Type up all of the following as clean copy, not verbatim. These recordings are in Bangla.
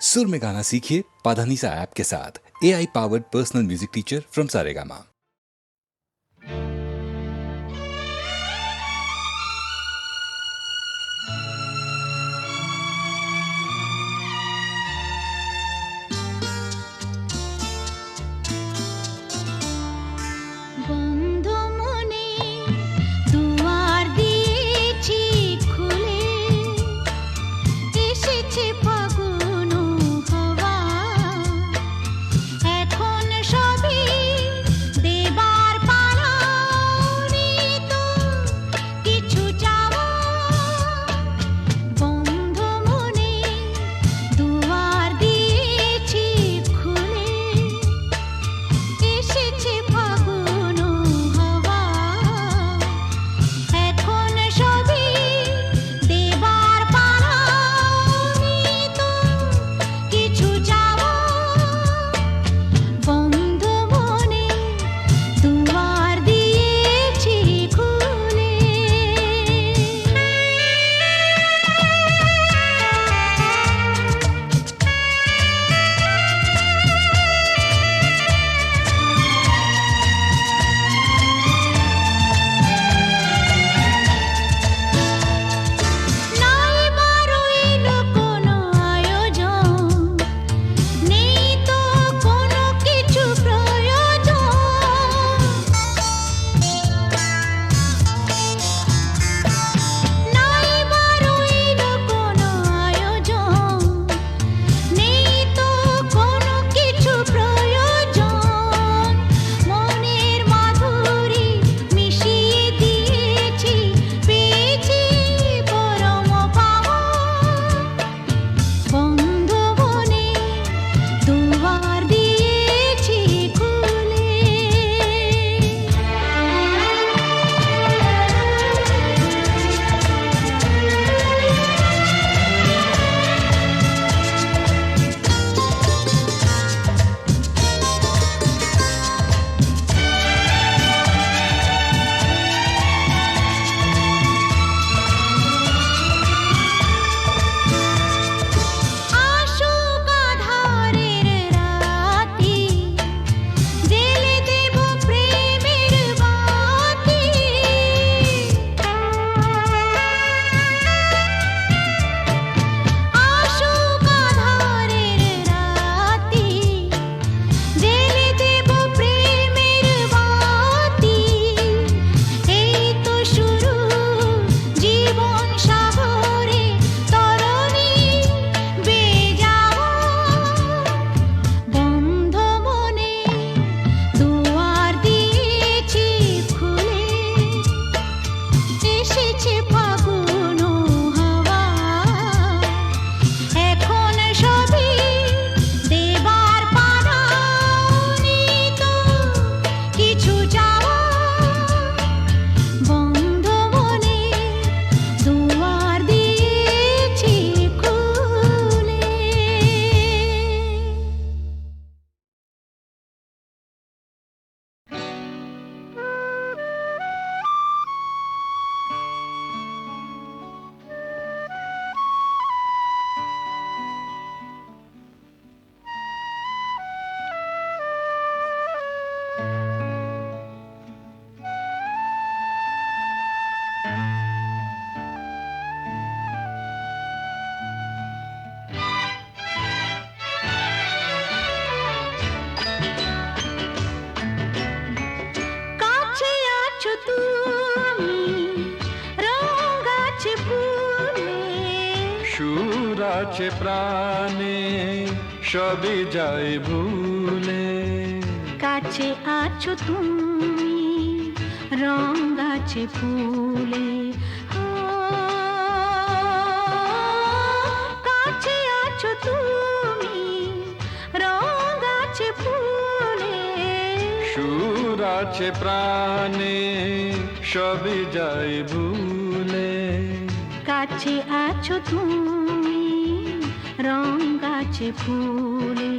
सुर में गाना सीखिए पाधानीसा ऐप के साथ। AI powered personal music teacher from Saregama. আছে প্রাণে সবই যায় ভুলে, কাছে আছো তুমি রং গাছে ফুলে, কাছে আছো তুমি রং গাছে ফুলে, সুর আছে প্রাণে সবই যায় ভুলে, কাছে আছো তুমি রং গাছে ফুলে,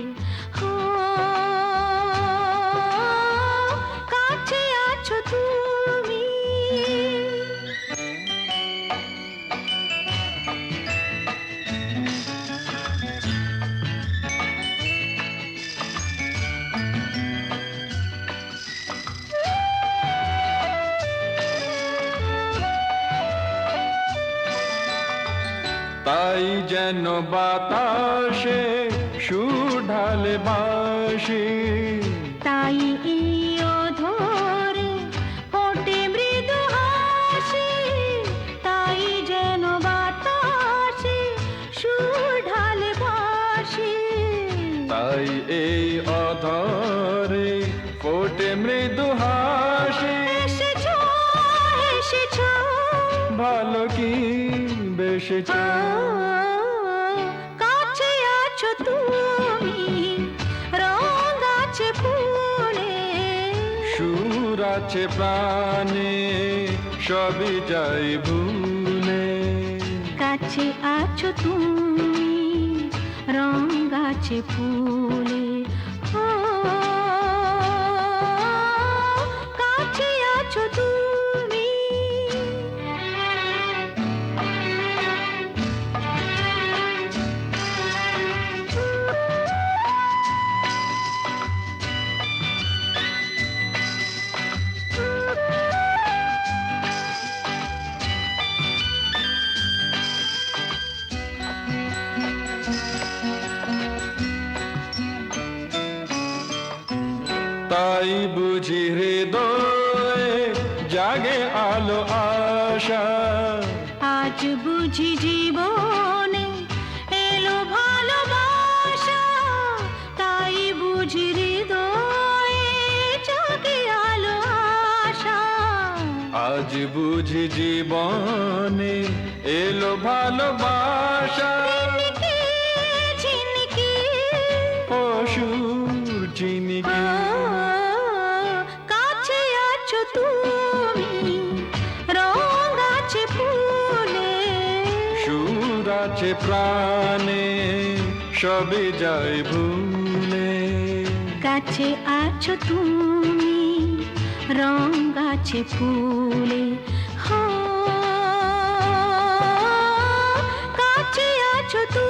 কাছে আছো তুমি। যেন বাতাসে সুর ঢালে বাঁশি, তাই এই অধরে ফোটে মৃদু হাসি, তাই যেন বাতাসে সুর ঢালে বাঁশি। তাই এই অধরে ফোটে মৃদু হাসি। এসেছো এসেছো ভালো কি বেসেছ, কাছে আছো তুমি, রং আছে ফুলে, সুর আছে প্রাণে সবই যাই ভুলে। কাছে আছো তুমি, রং আছে ফুলে, ও কাছে আছো তুমি। তাই বুঝি হৃদয়ে জাগে আলো আশা, আজ বুঝি জীবনে এলো ভালোবাসা, তাই বুঝি হৃদয়ে জাগে আলো আশা। আজ বুঝি জীবনে এলো ভালোবাসা। ঝিনকে ঝিনকে অসুর চিনিকে কাছে আছো তুমি, রং আছে ফুলে, সুর আছে প্রাণে সবই যাই ভুলে। কাছে আছো তুমি, রং আছে ফুলে, হো কাছে আছো তুমি।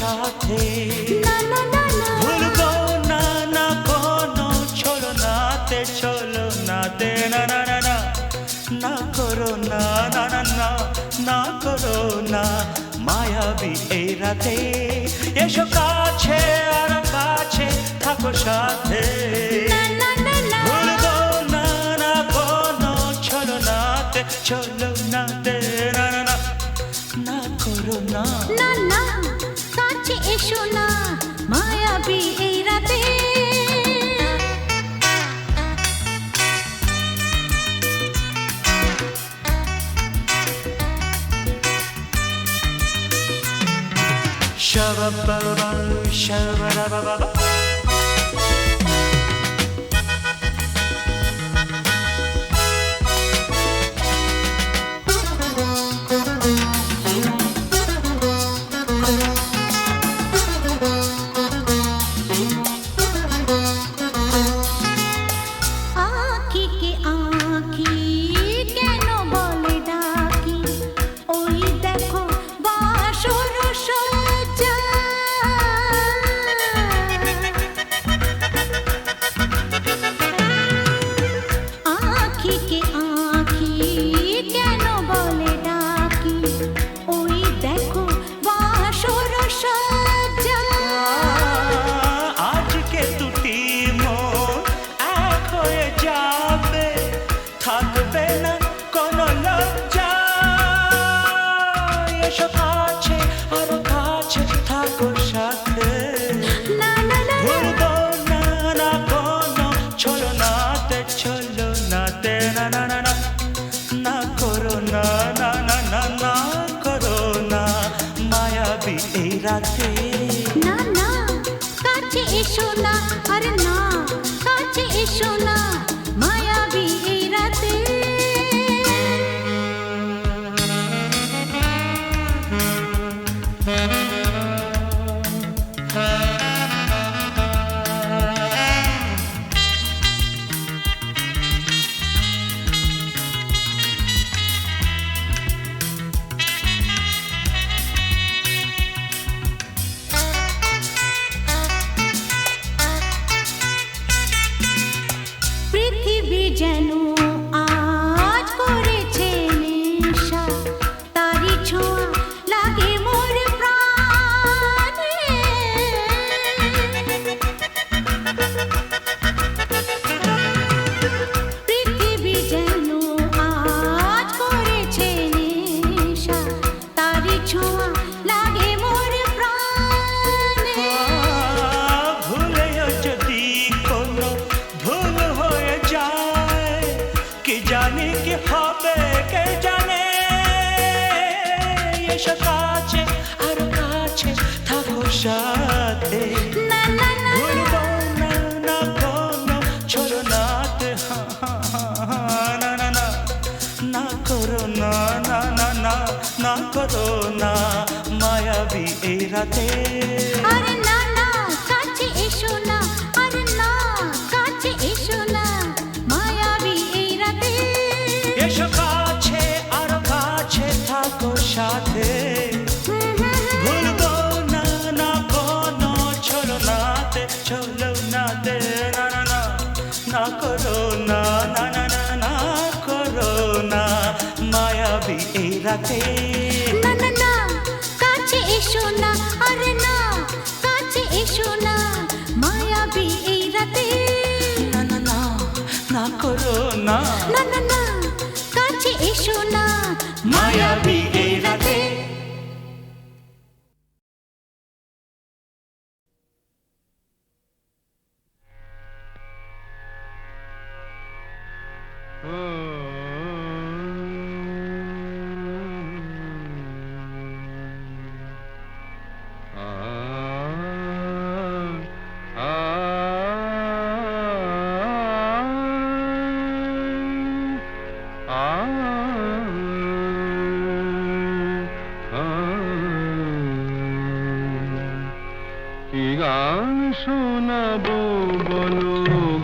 সাথে না না না না ভুলবো না না কোনো ছলো নাতে না না না না না করো না না না না না করো না মায়াবী এই রাতে এসো কাছে আর কাছে থাকো সাথে না না না না ভুলবো না না কোনো ছলো নাতে না না না না করো না না না কাছে এসো না মায়াবী এই রাতে Shabba-ba-ba, shabba-da-ba-ba-ba. আঁখি কে আঁখি কেন বলে ডাকি ওই দেখো বাসর সজ্জা আঁখি কে আঁখি কেন বলে ডাকি ওই দেখো বাসর সজ্জা আজকে দুটি মন এক হয়ে যাবে থাকবে না কোনো লজ্জা এসো কাছে আরো কাছে থাকো সাথে না না না ভুলবো না না কোনো ছলো নাতে না না না না না করো না না না না না করো না মায়াবী এই রাতে না না কাছে এসো না আরে না কাছে এসো না মায়াবী এই রাতে পৃথিবী যেন আজ করেছে নেশা তারি ছোঁয়া লাগে মোর প্রাণে পৃথিবী যেন আজ করেছে নেশা তারি ছোঁয়া লাগে মোর প্রাণে ভুলেও যদি কোনো ভুল হয়ে যায় কি জানি কি হবে কে জানে এসো কাছে আর কাছে থাকো সাথে না না না ভুলবো না না কোনো ছলো নাতে না না না না করো না না না না না করো না মায়াবী এই রাতে আরে না না কাছে এসো না আরে না কাছে এসো না মায়াবী এই রাতে এসো কাছে আর কাছে থাকো সাথে ভুলবো না না কোনো ছলো নাতে না না না না করো না না না না না করো না মায়াবী এই রাতে না না না কাছে এসো না আরে না কাছে এসো না মায়াবী এই রাতে না না না না করো না না না না কাছে এসো না মায়াবী এই রাতে কি গান শোনাবো বলো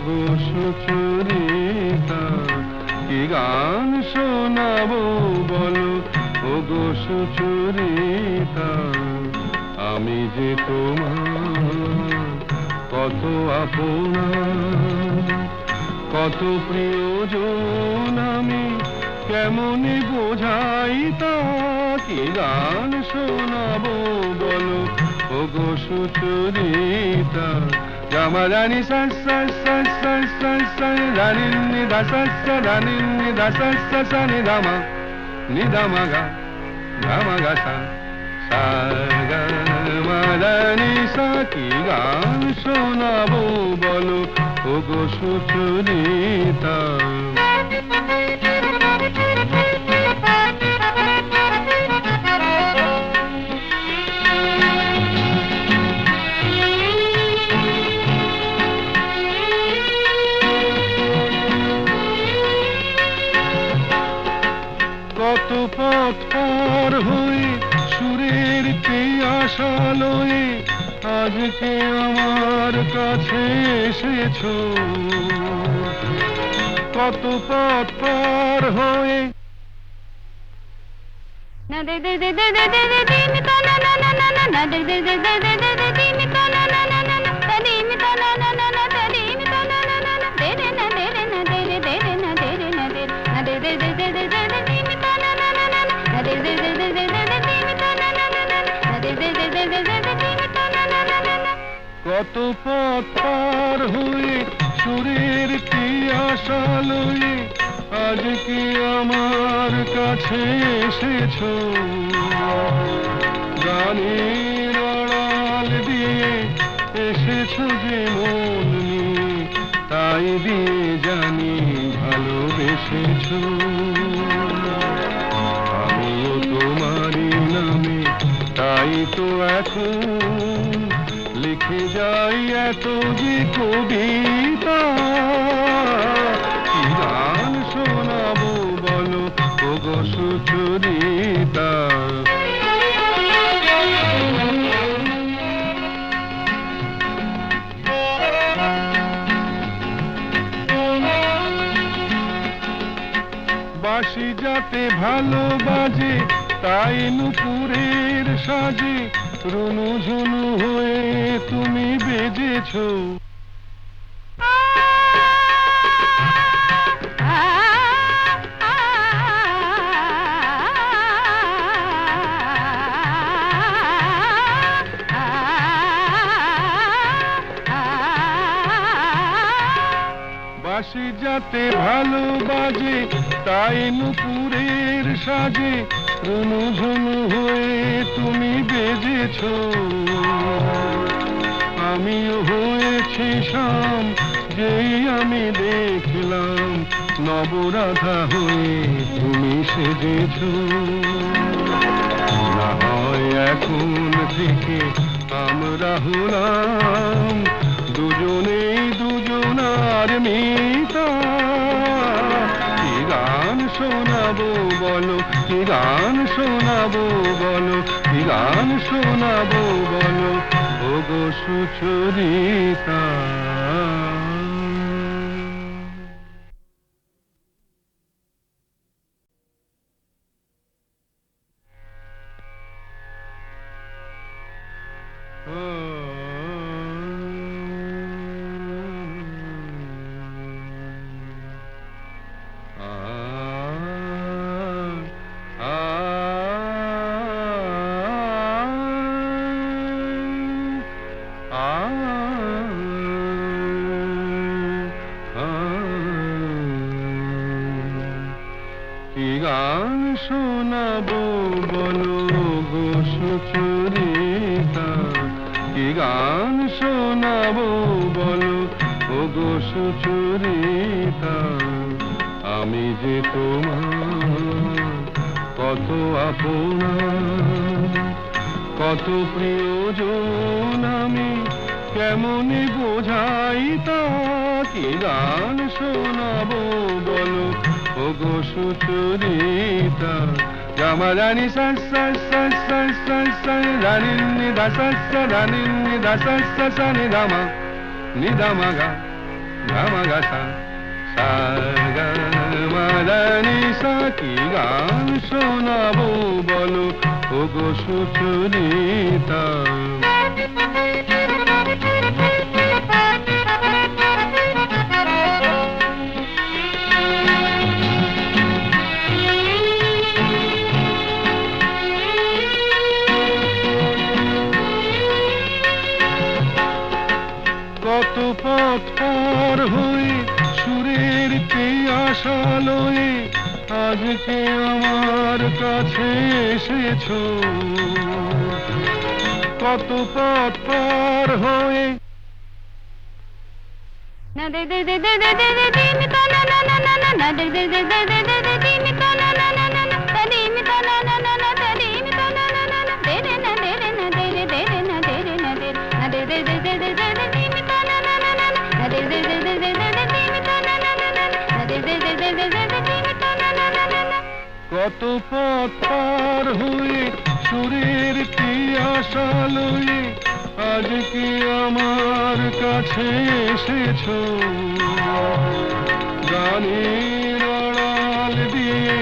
গো সুচরিতা, কি গান শোনাবো বলো ও গো সুচরিতা, আমি যে তোমার কত আপনা, কত প্রিয়জন আমি কেমনে বোঝাই তা, কি গান শোনাবো বলো ওগো সুচরিতা। গামারানি সা সা সা সা সা সা রানি নি দা সা সা রানি নি দা সা সা সা নি দা মা নি দা মা গা সা সা গা মা রানি সা, কি গান শোনাবো বলো ওগো সুচরিতা। কত পথ পার হয়ে সুরের আশা লয়ে আজকে আমার কাছে এসেছো। কত পথ পার হয়ে না দে দে দে দে দে দে দে দে মি তা না না না না না দে দে দে দে দে দে দে দে মি তা না না না না না দে মি তা না না না না দে মি তা না না না না দে রে না দে রে না দে রে দে রে না দে রে না দে না দে দে দে দে দে দে দে মি তা না না না না না দে দে দে দে দে দে দে মি তা না না না না না দে দে দে দে দে দে দে মি তা না না না না। কত পথ পার হয়ে সুরের আশা লয়ে আজকে আমার কাছে এসেছো। গানের আড়াল দিয়ে এসেছো যে মন নিয়ে, তাই দিয়ে জানি ভালোবেসেছো। আমিও তোমারই নামে তাই তো এখন লিখে যাই এত যে কবিতা। কি গান শোনাবো বলো ওগো সুচরিতা। বাঁশি যাতে ভালো বাজে তাই নুপুরের সাজে রুনু ঝুনু হয়ে তুমি বেজেছো। বাঁশি যাতে ভালো বাজে তাই নুপুরের সাজে রুনু ঝুনু হয়ে তুমি বেজেছো। আমিও হয়েছি শাম যেই আমি দেখলাম নবরাধা হয়ে তুমি সেজেছো। না হয় এখন থেকে আমরা হলাম দুজনেই দুজনার মিতা। কি গান শোনাবো বলো, কি গান শোনাবো বলো, কি গান শোনাবো বলো ওগো সুচরিতা। কি গান শোনাবো বলো গো সুচরিতা। কি গান শোনাবো বলো ওগো সুচরিতা। আমি যে তোমার কত আপনা, কত প্রিয়জন আমি কেমনে বোঝাই তা। কি গান শোনাবো বলো ওগো সুচরিতা। গামারানি সা সা সা সা সা সা রানি নি দা সা সা রানি নি দা সা সা সা নি দা মা নি দা মা গা সা সা গা মা রানি সা। কি গান শোনাবো বলো ওগো সুচরিতা। কত পথ পার হয়ে সুরের আশা লয়ে আজকে আমার কাছে এসেছো। কত পথ পার হয়ে না দে দে দে দে দে দে দে দিন তা না না না না না না দে দে দে দে দে দে দে দিন তা না না না না না তা দিন তা না না না না তা দিন তা না না না না দে রে না দে রে না দে রে দে রে না দে রে না দে না দে দে দে দে দে দে দে দিন তা না না না না না দে দে দে দে দে দে দে দিন তা না না না না না দে দে দে দে দে দে দে দিন তা না না না না। কত পথ পার হয়ে সুরের আশা লয়ে আজকে আমার কাছে এসেছো। গানের আড়াল দিয়ে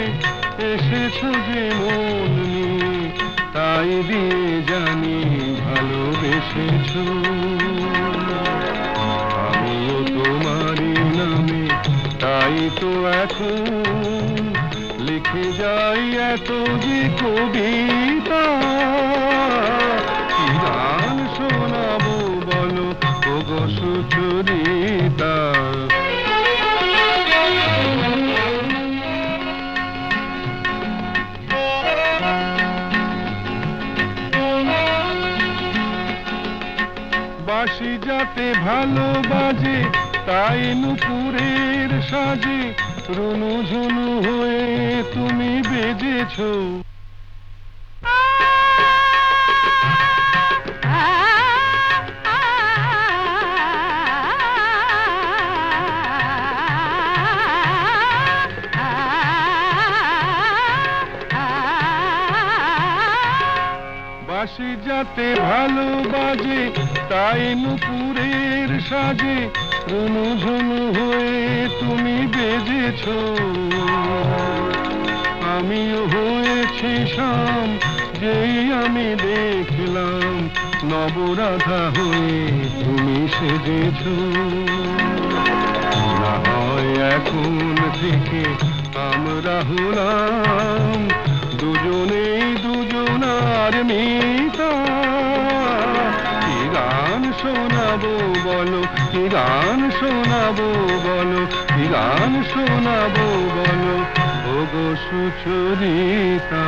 এসেছো যে মন নিয়ে, তাই দিয়ে জানি ভালোবেসেছো। আমিও তোমারই নামে তাই তো এখন লিখে যাই এত যে কবিতা। কি গান শোনাবো বলো ওগো সুচরিতা। বাঁশি যাতে ভালো বাজে তাই নুপুরের সাজে রুনু ঝুনু হয়ে তুমি বেজেছো। বাঁশি যাতে ভালো বাজে তাই নুপুরের সাজে রুনু ঝুনু হয়ে তুমি বেজেছো। আমিও হয়েছি শাম যেই আমি দেখলাম নবরাধা হয়ে তুমি সেজেছো। না হয় এখন থেকে আমরা হলাম দুজনেই দুজনার মিতা। কি গান শোনাবো বলো, কি গান শোনাবো বলো, কি গান শোনাবো বলো ওগো সুচরিতা।